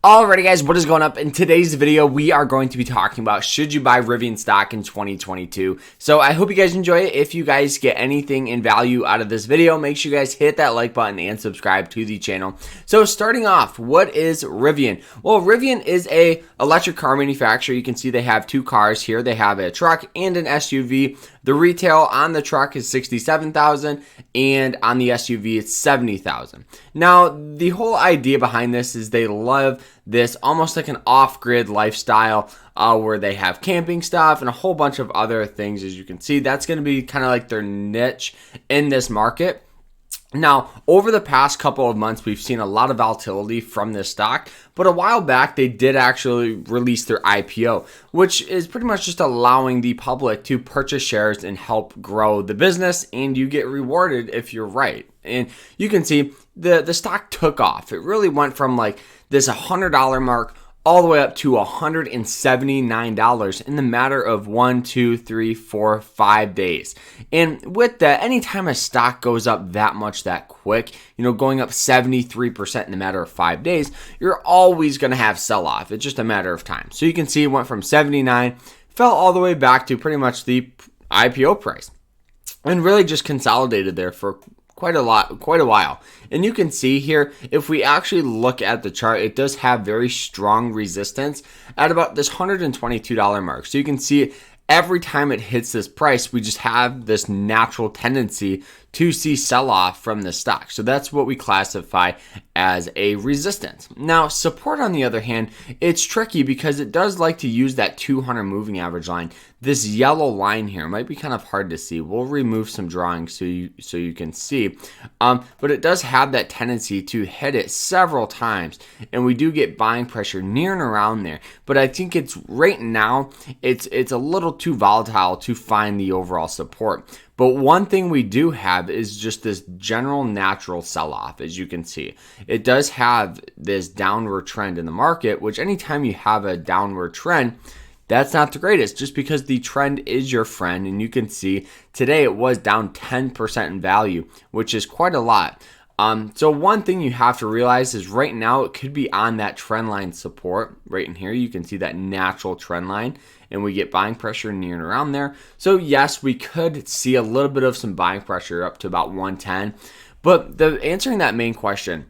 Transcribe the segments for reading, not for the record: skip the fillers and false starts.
Alrighty guys, what is going up? In today's video, we are going to be talking about should you buy Rivian stock in 2022. So I hope you guys enjoy it. If you guys get anything in value out of this video, make sure you guys hit that like button and subscribe to the channel. So starting off, what is Rivian? Well, Rivian is a electric car manufacturer. You can see they have two cars here. They have a truck and an SUV. The retail on the truck is $67,000 and on the SUV it's $70,000. Now, the whole idea behind this is they love this almost like an off-grid lifestyle where they have camping stuff and a whole bunch of other things. As you can see, that's going to be kind of like their niche in this market. Now, over the past couple of months, we've seen a lot of volatility from this stock, but a while back, they did actually release their IPO, which is pretty much just allowing the public to purchase shares and help grow the business, and you get rewarded if you're right. And you can see the stock took off. It really went from like this $100 mark all the way up to $179 in the matter of 1, 2, 3, 4, 5 days. And with that, anytime a stock goes up that much that quick, going up 73% in the matter of 5 days, you're always going to have sell-off. It's just a matter of time. So you can see it went from 79, fell all the way back to pretty much the IPO price, and really just consolidated there for quite a while. And you can see here, if we actually look at the chart, it does have very strong resistance at about this $122 mark. So you can see every time it hits this price, we just have this natural tendency to see sell-off from the stock. So that's what we classify as a resistance. Now, support on the other hand, it's tricky because it does like to use that 200 moving average line. This yellow line here might be kind of hard to see. We'll remove some drawings so you can see. But it does have that tendency to hit it several times, and we do get buying pressure near and around there. But I think it's right now, it's a little too volatile to find the overall support. But one thing we do have is just this general natural sell-off, as you can see. It does have this downward trend in the market, which anytime you have a downward trend, that's not the greatest, just because the trend is your friend. And you can see today it was down 10% in value, which is quite a lot. So one thing you have to realize is right now it could be on that trend line support right in here. You can see that natural trend line, and we get buying pressure near and around there. So yes, we could see a little bit of some buying pressure up to about 110. But answering that main question,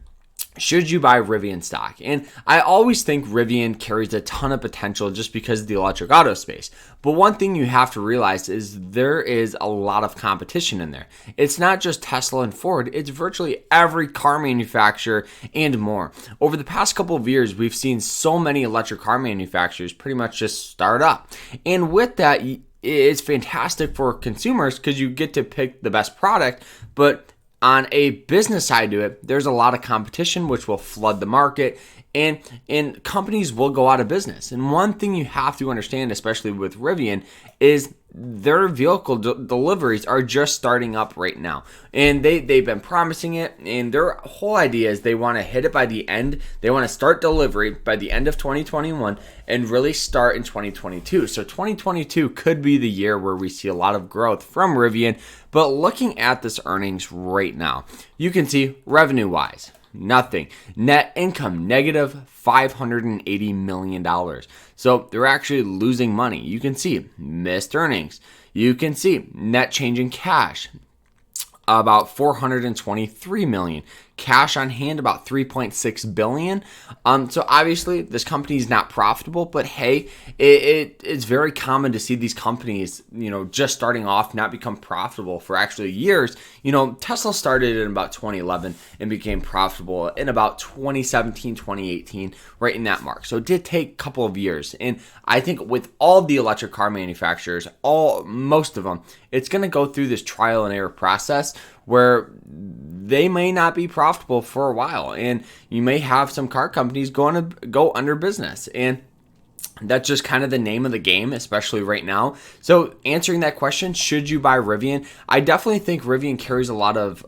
should you buy Rivian stock? And I always think Rivian carries a ton of potential just because of the electric auto space. But one thing you have to realize is there is a lot of competition in there. It's not just Tesla and Ford, it's virtually every car manufacturer and more. Over the past couple of years, we've seen so many electric car manufacturers pretty much just start up. And with that, it's fantastic for consumers because you get to pick the best product, but on a business side to it, there's a lot of competition which will flood the market, and companies will go out of business. And one thing you have to understand, especially with Rivian, is their vehicle deliveries are just starting up right now. And they've been promising it, and their whole idea is they want to hit it by the end. They want to start delivery by the end of 2021 and really start in 2022. So 2022 could be the year where we see a lot of growth from Rivian. But looking at this earnings right now, you can see revenue-wise, nothing. Net income, negative $580 million. So they're actually losing money. You can see missed earnings. You can see net change in cash, about $423 million. Cash on hand, about $3.6 billion. So obviously this company is not profitable, but hey, it's very common to see these companies, just starting off not become profitable for actually years. Tesla started in about 2011 and became profitable in about 2017, 2018, right in that mark. So it did take a couple of years. And I think with all the electric car manufacturers, most of them, it's going to go through this trial and error process where they may not be profitable for a while, and you may have some car companies going to go under business, and that's just kind of the name of the game, especially right now. So answering that question, should you buy Rivian? I definitely think Rivian carries a lot of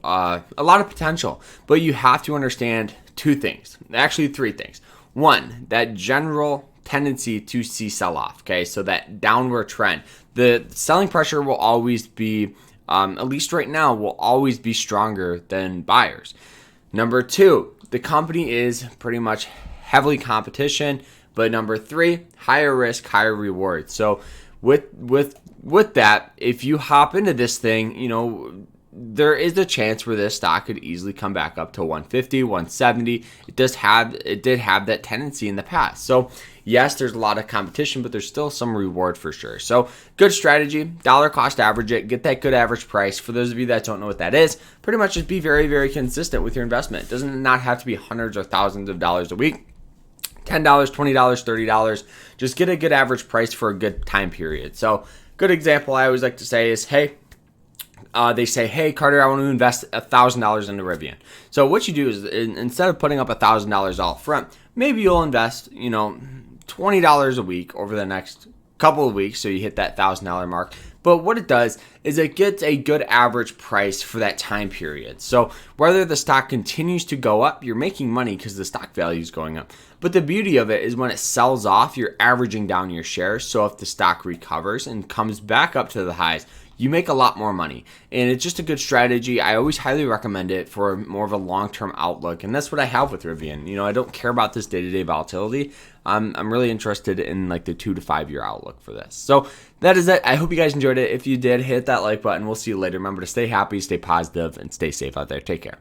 potential, but you have to understand two things, actually three things. One, that general tendency to see sell-off. Okay, so that downward trend, the selling pressure will always be, at least right now, will always be stronger than buyers. Number two, the company is pretty much heavily competition. But number 3, higher risk, higher reward. So with that, if you hop into this thing, there is a chance where this stock could easily come back up to 150, 170. It did have that tendency in the past. So yes, there's a lot of competition, but there's still some reward for sure. So good strategy, dollar cost average it, get that good average price. For those of you that don't know what that is, pretty much just be very, very consistent with your investment. It doesn't not have to be hundreds or thousands of dollars a week. $10, $20, $30. Just get a good average price for a good time period. So good example I always like to say is, they say, hey, Carter, I want to invest $1,000 into Rivian. So what you do is instead of putting up $1,000 all front, maybe you'll invest, $20 a week over the next couple of weeks. So you hit that $1,000 mark. But what it does is it gets a good average price for that time period. So whether the stock continues to go up, you're making money because the stock value is going up. But the beauty of it is when it sells off, you're averaging down your shares. So if the stock recovers and comes back up to the highs, you make a lot more money. And it's just a good strategy. I always highly recommend it for more of a long-term outlook. And that's what I have with Rivian. I don't care about this day-to-day volatility. I'm really interested in like the 2 to 5 year outlook for this. So that is it. I hope you guys enjoyed it. If you did, hit that like button. We'll see you later. Remember to stay happy, stay positive, and stay safe out there. Take care.